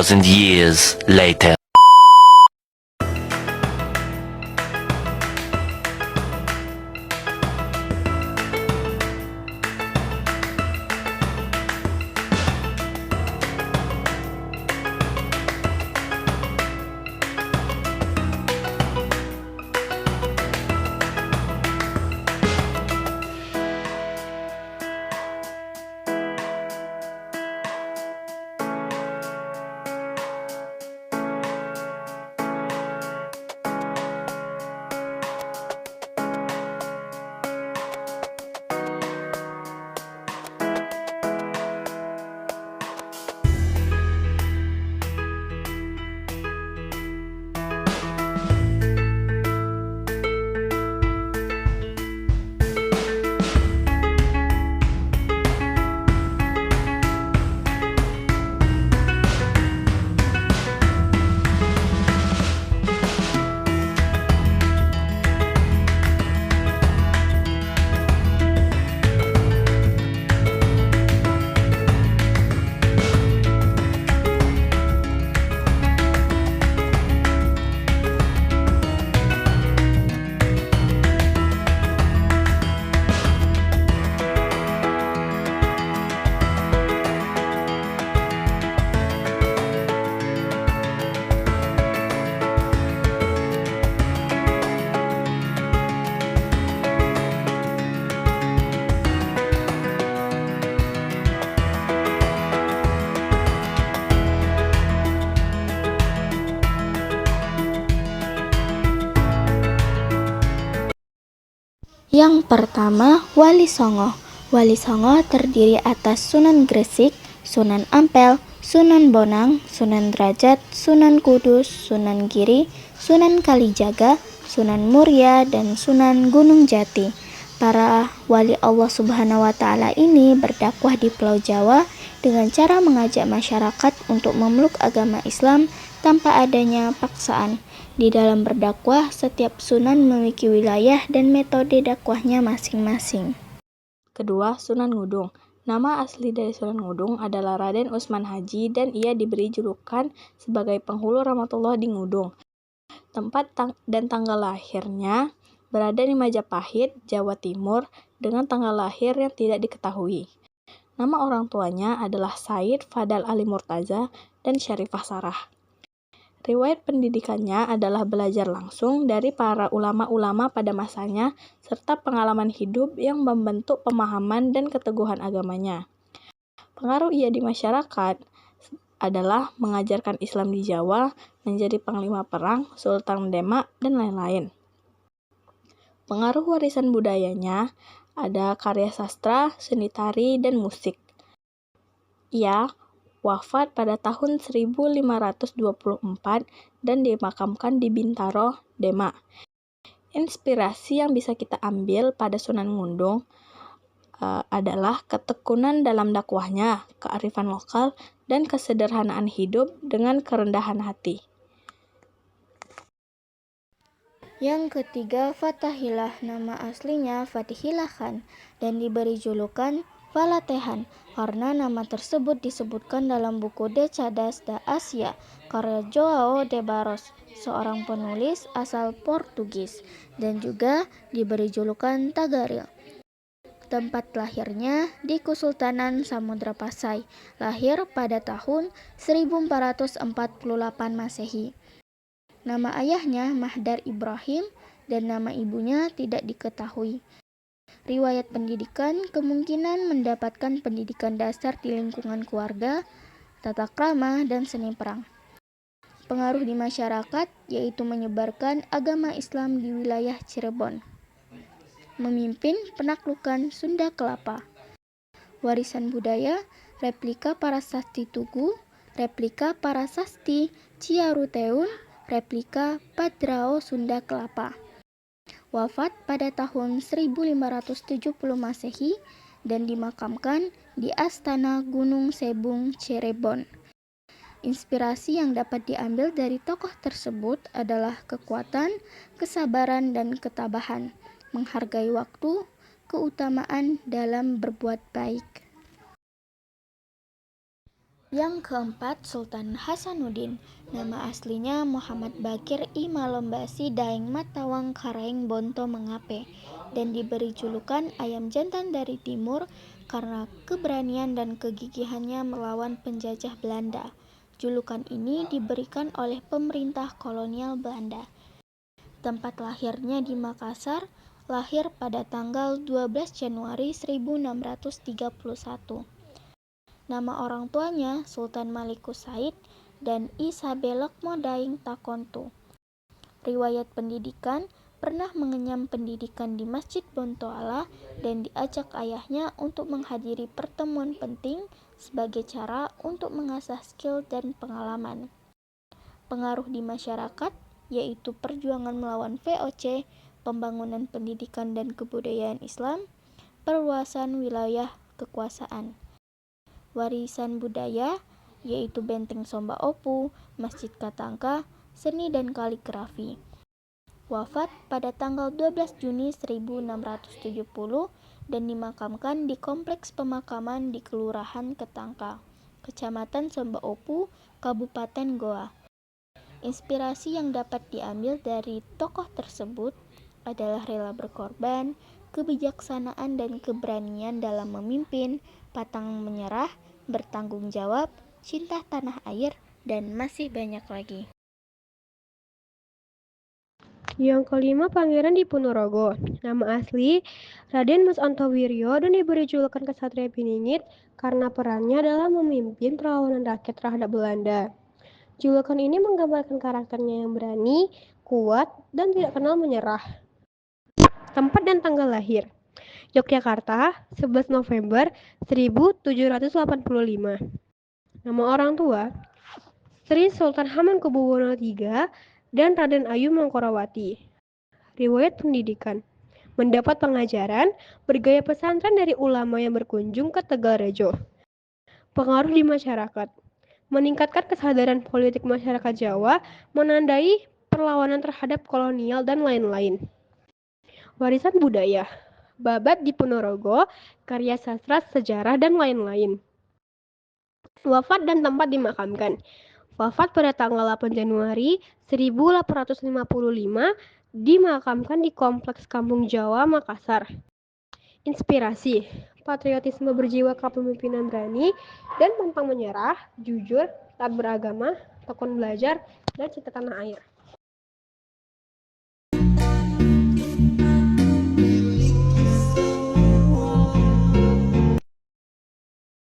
2,000 years later. Yang pertama, Wali Songo. Wali Songo terdiri atas Sunan Gresik, Sunan Ampel, Sunan Bonang, Sunan Derajat, Sunan Kudus, Sunan Giri, Sunan Kalijaga, Sunan Muria, dan Sunan Gunung Jati. Para wali Allah Subhanahu wa Ta'ala ini berdakwah di Pulau Jawa dengan cara mengajak masyarakat untuk memeluk agama Islam tanpa adanya paksaan. Di dalam berdakwah, setiap sunan memiliki wilayah dan metode dakwahnya masing-masing. Kedua, Sunan Ngudung. Nama asli dari Sunan Ngudung adalah Raden Usman Haji dan ia diberi julukan sebagai penghulu rahmatullah di Ngudung. Tempat dan tanggal lahirnya berada di Majapahit, Jawa Timur dengan tanggal lahir yang tidak diketahui. Nama orang tuanya adalah Said Fadal Ali Murtaza dan Syarifah Sarah. Riwayat pendidikannya adalah belajar langsung dari para ulama-ulama pada masanya serta pengalaman hidup yang membentuk pemahaman dan keteguhan agamanya. Pengaruh ia di masyarakat adalah mengajarkan Islam di Jawa, menjadi panglima perang, Sultan Demak, dan lain-lain. Pengaruh warisan budayanya ada karya sastra, seni tari, dan musik. Ia wafat pada tahun 1524 dan dimakamkan di Bintaro, Demak. Inspirasi yang bisa kita ambil pada Sunan Ngudung adalah ketekunan dalam dakwahnya, kearifan lokal, dan kesederhanaan hidup dengan kerendahan hati. Yang ketiga, Fatahillah. Nama aslinya Fatihillah Khan dan diberi julukan Falatehan karena nama tersebut disebutkan dalam buku De Cadas da Asia karya Joao de Barros, seorang penulis asal Portugis, dan juga diberi julukan Tagaril. Tempat lahirnya di Kesultanan Samudra Pasai, lahir pada tahun 1448 Masehi. Nama ayahnya Mahdar Ibrahim dan nama ibunya tidak diketahui. Riwayat pendidikan kemungkinan mendapatkan pendidikan dasar di lingkungan keluarga, tata krama, dan seni perang. Pengaruh di masyarakat yaitu menyebarkan agama Islam di wilayah Cirebon. Memimpin penaklukan Sunda Kelapa. Warisan budaya, replika Parasasti Tugu, replika Parasasti Ciaruteun, replika Padrao Sunda Kelapa. Wafat pada tahun 1570 Masehi dan dimakamkan di Astana Gunung Sebung, Cirebon. Inspirasi yang dapat diambil dari tokoh tersebut adalah kekuatan, kesabaran, dan ketabahan, menghargai waktu, keutamaan dalam berbuat baik. Yang keempat, Sultan Hasanuddin. Nama aslinya Muhammad Bakir I Malombasi Daeng Matawang Karaeng Bonto Mengape, dan diberi julukan ayam jantan dari timur karena keberanian dan kegigihannya melawan penjajah Belanda. Julukan ini diberikan oleh pemerintah kolonial Belanda. Tempat lahirnya di Makassar, lahir pada tanggal 12 Januari 1631. Nama orang tuanya Sultan Malikus Said dan Isabelok Modaing Takonto. Riwayat pendidikan, pernah mengenyam pendidikan di Masjid Bontoala dan diajak ayahnya untuk menghadiri pertemuan penting sebagai cara untuk mengasah skill dan pengalaman. Pengaruh di masyarakat, yaitu perjuangan melawan VOC, pembangunan pendidikan dan kebudayaan Islam, perluasan wilayah kekuasaan. Warisan budaya, yaitu Benteng Somba Opu, Masjid Katangka, seni dan kaligrafi. Wafat pada tanggal 12 Juni 1670 dan dimakamkan di Kompleks Pemakaman di Kelurahan Ketangka, Kecamatan Somba Opu, Kabupaten Goa. Inspirasi yang dapat diambil dari tokoh tersebut adalah rela berkorban, kebijaksanaan dan keberanian dalam memimpin, pantang menyerah, bertanggung jawab, cinta tanah air, dan masih banyak lagi. Yang kelima, Pangeran Diponorogo. Nama asli Raden Mas Antowiryo dan diberi julukan Kesatria Piningit karena perannya dalam memimpin perlawanan rakyat terhadap Belanda. Julukan ini menggambarkan karakternya yang berani, kuat, dan tidak kenal menyerah. Tempat dan tanggal lahir: Yogyakarta, 11 November 1785. Nama orang tua: Sri Sultan Hamengkubuwono III dan Raden Ayu Mangkorawati. Riwayat pendidikan: mendapat pengajaran bergaya pesantren dari ulama yang berkunjung ke Tegalrejo. Pengaruh di masyarakat: meningkatkan kesadaran politik masyarakat Jawa, menandai perlawanan terhadap kolonial dan lain-lain. Warisan budaya: Babat Diponorogo, karya sastra, sejarah, dan lain-lain. Wafat dan tempat dimakamkan: wafat pada tanggal 8 Januari 1855, dimakamkan di Kompleks Kampung Jawa, Makassar. Inspirasi: patriotisme berjiwa kepemimpinan berani dan pantang menyerah, jujur, taat beragama, tekun belajar, dan cinta tanah air.